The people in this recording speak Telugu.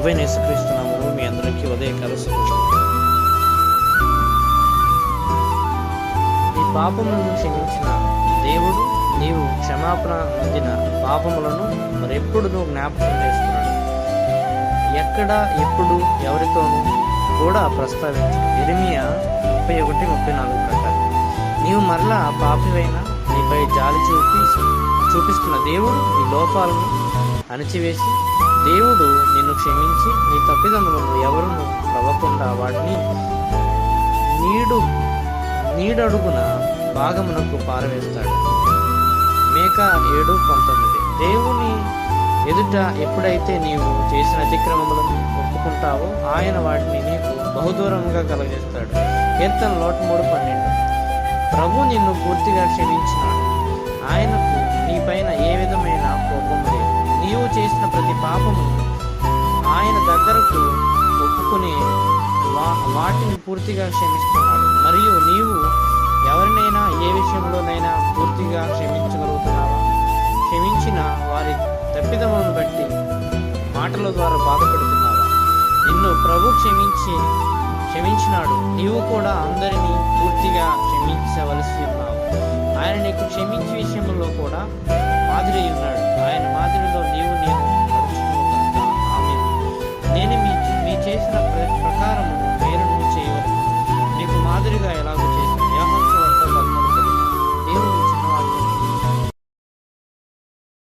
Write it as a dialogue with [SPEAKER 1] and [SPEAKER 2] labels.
[SPEAKER 1] ప్రభువైన యేసుక్రీస్తు నామములో మీ అందరికీ ఉదయకాల శుభములు. నీ పాపములను క్షమించిన దేవుడు నీవు క్షమాపణ పొందిన పాపములను మరెప్పుడు జ్ఞాపకం చేస్తున్నాడు. ఎక్కడ, ఎప్పుడు, ఎవరితోనూ కూడా ప్రస్తావించు. ఇర్మియా 31:34 ప్రకారం నీవు మరలా పాపివైనా నీపై జాలి చూపిస్తున్న దేవుడు నీ లోపాలను అణచివేసి, దేవుడు నిన్ను క్షమించి నీ తప్పిదములను ఎవరును ప్రవ్వకుండా వాటిని నీడడుగున భాగమునకు పారవేస్తాడు. మేకా 7:19 దేవుని ఎదుట ఎప్పుడైతే నీవు చేసిన అతిక్రమములను ఒప్పుకుంటావో ఆయన వాటిని నీకు బహుదూరముగా కలగజేస్తాడు. కీర్తన 103:12 ప్రభు నిన్ను పూర్తిగా క్షమించినాడు. ఆయనకు నీపైన ఏ విధమైన కోపం లేదు. నీవు చేసిన ప్రతి పాపము ఆయన దగ్గరకు ఒప్పుకుని వాటిని పూర్తిగా క్షమిస్తున్నాడు. మరియు నీవు ఎవరినైనా ఏ విషయంలోనైనా పూర్తిగా క్షమించగలుగుతున్నావా? క్షమించిన వారి తప్పిదములను బట్టి మాటల ద్వారా బాధపడుతున్నావా? నిన్ను ప్రభు క్షమించినాడు. నీవు కూడా అందరినీ పూర్తిగా క్షమించవలసి ఉన్నావు. ఆయన నీకు క్షమించే విషయంలో కూడా మాదిరి ఉన్నాడు. ఆయన మాదిరిలో నీవు